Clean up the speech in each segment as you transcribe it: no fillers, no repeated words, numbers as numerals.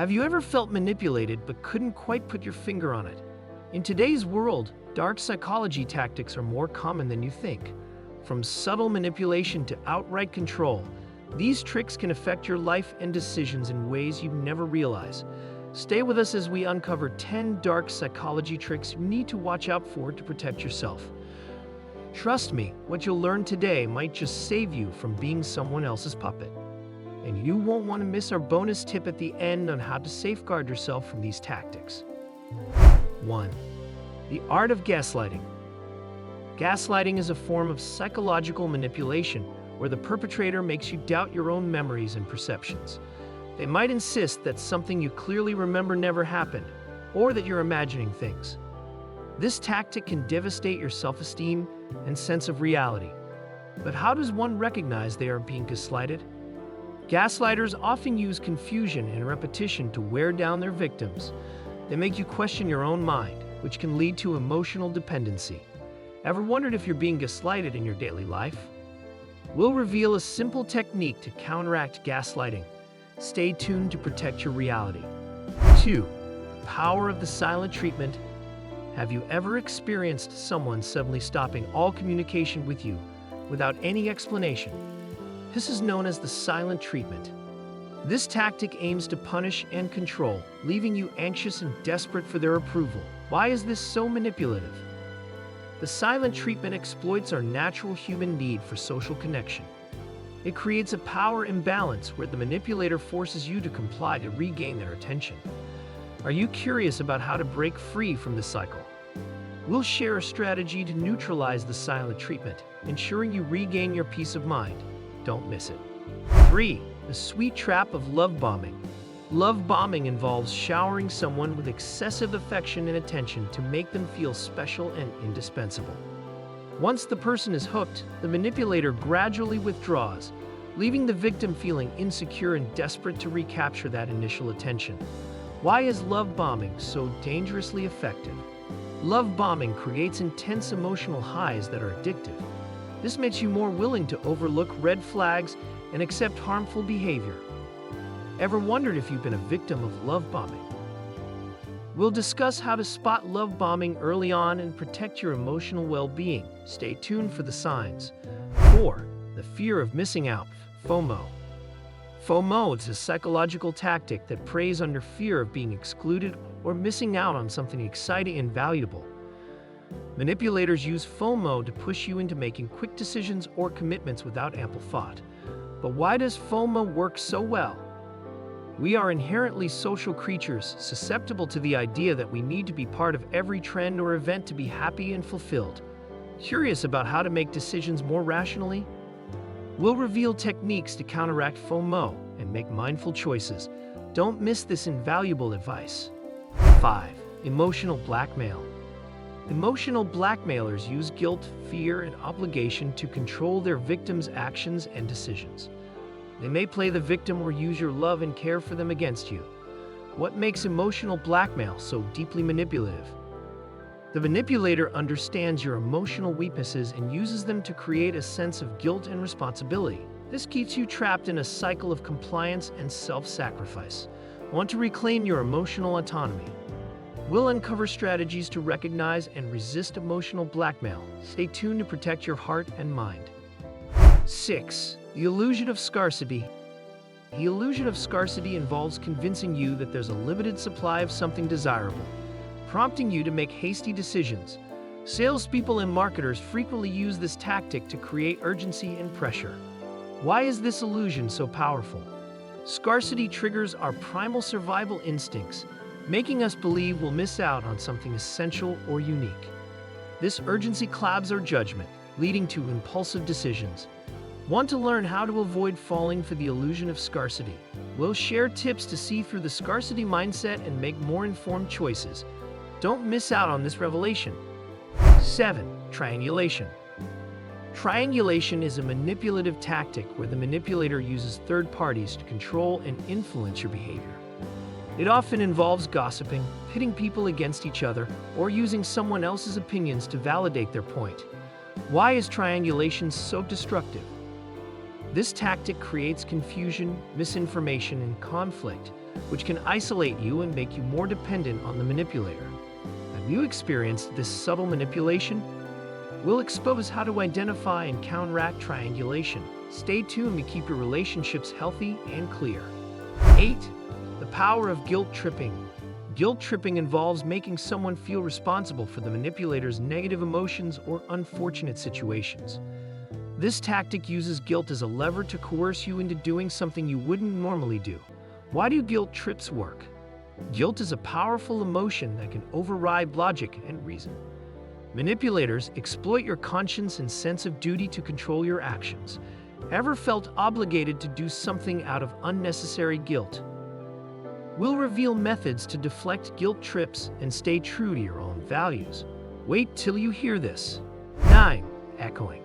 Have you ever felt manipulated but couldn't quite put your finger on it? In today's world, dark psychology tactics are more common than you think. From subtle manipulation to outright control, these tricks can affect your life and decisions in ways you'd never realize. Stay with us as we uncover 10 dark psychology tricks you need to watch out for to protect yourself. Trust me, what you'll learn today might just save you from being someone else's puppet. And you won't want to miss our bonus tip at the end on how to safeguard yourself from these tactics. 1. The art of gaslighting. Gaslighting is a form of psychological manipulation where the perpetrator makes you doubt your own memories and perceptions. They might insist that something you clearly remember never happened, or that you're imagining things. This tactic can devastate your self-esteem and sense of reality. But how does one recognize they are being gaslighted? Gaslighters often use confusion and repetition to wear down their victims. They make you question your own mind, which can lead to emotional dependency. Ever wondered if you're being gaslighted in your daily life? We'll reveal a simple technique to counteract gaslighting. Stay tuned to protect your reality. 2. Power of the silent treatment. Have you ever experienced someone suddenly stopping all communication with you without any explanation? This is known as the silent treatment. This tactic aims to punish and control, leaving you anxious and desperate for their approval. Why is this so manipulative? The silent treatment exploits our natural human need for social connection. It creates a power imbalance where the manipulator forces you to comply to regain their attention. Are you curious about how to break free from this cycle? We'll share a strategy to neutralize the silent treatment, ensuring you regain your peace of mind. Don't miss it. 3. The sweet trap of love bombing. Love bombing involves showering someone with excessive affection and attention to make them feel special and indispensable. Once the person is hooked, the manipulator gradually withdraws, leaving the victim feeling insecure and desperate to recapture that initial attention. Why is love bombing so dangerously effective? Love bombing creates intense emotional highs that are addictive. This makes you more willing to overlook red flags and accept harmful behavior. Ever wondered if you've been a victim of love bombing? We'll discuss how to spot love bombing early on and protect your emotional well-being. Stay tuned for the signs. 4. The fear of missing out. FOMO. FOMO is a psychological tactic that preys under fear of being excluded or missing out on something exciting and valuable. Manipulators use FOMO to push you into making quick decisions or commitments without ample thought. But why does FOMO work so well? We are inherently social creatures, susceptible to the idea that we need to be part of every trend or event to be happy and fulfilled. Curious about how to make decisions more rationally? We'll reveal techniques to counteract FOMO and make mindful choices. Don't miss this invaluable advice. 5. Emotional blackmail. Emotional blackmailers use guilt, fear, and obligation to control their victims' actions and decisions. They may play the victim or use your love and care for them against you. What makes emotional blackmail so deeply manipulative? The manipulator understands your emotional weaknesses and uses them to create a sense of guilt and responsibility. This keeps you trapped in a cycle of compliance and self-sacrifice. Want to reclaim your emotional autonomy? We'll uncover strategies to recognize and resist emotional blackmail. Stay tuned to protect your heart and mind. 6. The illusion of scarcity. The illusion of scarcity involves convincing you that there's a limited supply of something desirable, prompting you to make hasty decisions. Salespeople and marketers frequently use this tactic to create urgency and pressure. Why is this illusion so powerful? Scarcity triggers our primal survival instincts, making us believe we'll miss out on something essential or unique. This urgency clouds our judgment, leading to impulsive decisions. Want to learn how to avoid falling for the illusion of scarcity? We'll share tips to see through the scarcity mindset and make more informed choices. Don't miss out on this revelation. 7. Triangulation. Triangulation is a manipulative tactic where the manipulator uses third parties to control and influence your behavior. It often involves gossiping, pitting people against each other, or using someone else's opinions to validate their point. Why is triangulation so destructive? This tactic creates confusion, misinformation, and conflict, which can isolate you and make you more dependent on the manipulator. Have you experienced this subtle manipulation? We'll expose how to identify and counteract triangulation. Stay tuned to keep your relationships healthy and clear. 8. The power of guilt tripping. Guilt tripping involves making someone feel responsible for the manipulator's negative emotions or unfortunate situations. This tactic uses guilt as a lever to coerce you into doing something you wouldn't normally do. Why do guilt trips work? Guilt is a powerful emotion that can override logic and reason. Manipulators exploit your conscience and sense of duty to control your actions. Ever felt obligated to do something out of unnecessary guilt? We'll reveal methods to deflect guilt trips and stay true to your own values. Wait till you hear this. 9. Echoing.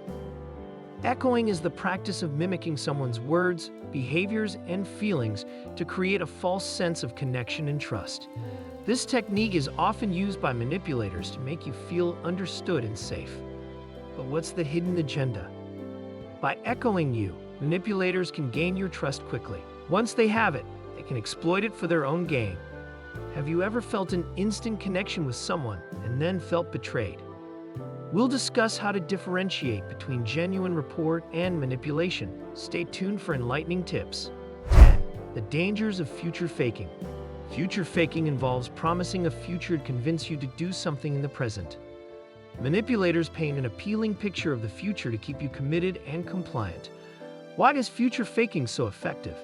Echoing is the practice of mimicking someone's words, behaviors, and feelings to create a false sense of connection and trust. This technique is often used by manipulators to make you feel understood and safe. But what's the hidden agenda? By echoing you, manipulators can gain your trust quickly. Once they have it, they can exploit it for their own gain. Have you ever felt an instant connection with someone and then felt betrayed? We'll discuss how to differentiate between genuine rapport and manipulation. Stay tuned for enlightening tips. 10. The dangers of future faking. Future faking involves promising a future to convince you to do something in the present. Manipulators paint an appealing picture of the future to keep you committed and compliant. Why is future faking so effective?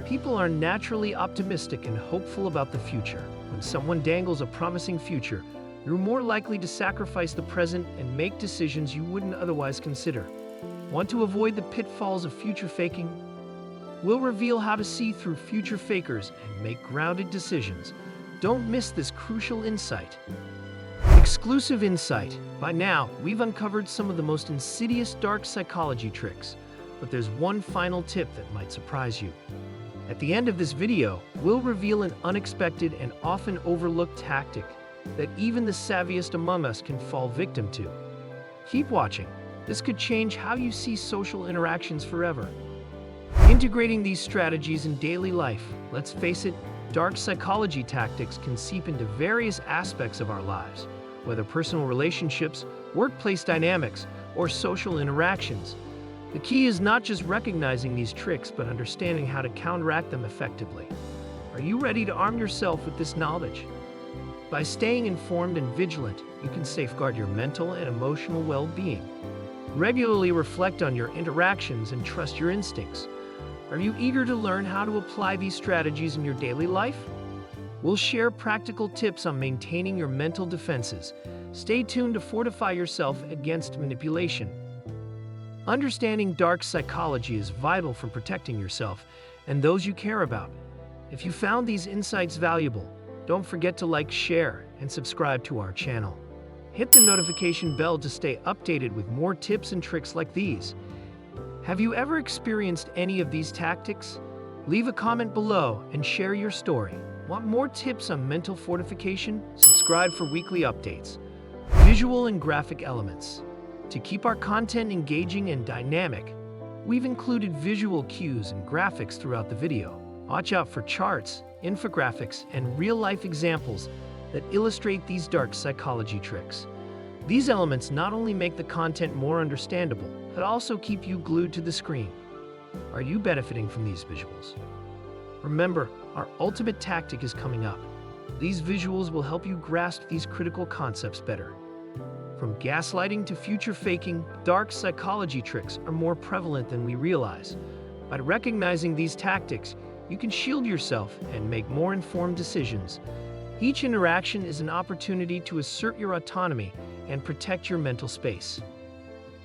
People are naturally optimistic and hopeful about the future. When someone dangles a promising future, you're more likely to sacrifice the present and make decisions you wouldn't otherwise consider. Want to avoid the pitfalls of future faking? We'll reveal how to see through future fakers and make grounded decisions. Don't miss this crucial insight. Exclusive insight. By now, we've uncovered some of the most insidious dark psychology tricks, but there's one final tip that might surprise you. At the end of this video, we'll reveal an unexpected and often overlooked tactic that even the savviest among us can fall victim to. Keep watching. This could change how you see social interactions forever. Integrating these strategies in daily life, let's face it, dark psychology tactics can seep into various aspects of our lives, whether personal relationships, workplace dynamics, or social interactions. The key is not just recognizing these tricks, but understanding how to counteract them effectively. Are you ready to arm yourself with this knowledge? By staying informed and vigilant, you can safeguard your mental and emotional well-being. Regularly reflect on your interactions and trust your instincts. Are you eager to learn how to apply these strategies in your daily life? We'll share practical tips on maintaining your mental defenses. Stay tuned to fortify yourself against manipulation. Understanding dark psychology is vital for protecting yourself and those you care about. If you found these insights valuable, don't forget to like, share, and subscribe to our channel. Hit the notification bell to stay updated with more tips and tricks like these. Have you ever experienced any of these tactics? Leave a comment below and share your story. Want more tips on mental fortification? Subscribe for weekly updates. Visual and graphic elements. To keep our content engaging and dynamic, we've included visual cues and graphics throughout the video. Watch out for charts, infographics, and real-life examples that illustrate these dark psychology tricks. These elements not only make the content more understandable, but also keep you glued to the screen. Are you benefiting from these visuals? Remember, our ultimate tactic is coming up. These visuals will help you grasp these critical concepts better. From gaslighting to future faking, dark psychology tricks are more prevalent than we realize. By recognizing these tactics, you can shield yourself and make more informed decisions. Each interaction is an opportunity to assert your autonomy and protect your mental space.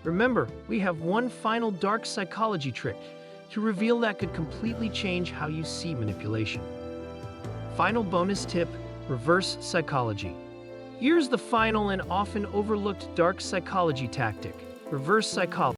Remember, we have one final dark psychology trick to reveal that could completely change how you see manipulation. Final bonus tip: reverse psychology. Here's the final and often overlooked dark psychology tactic: reverse psychology.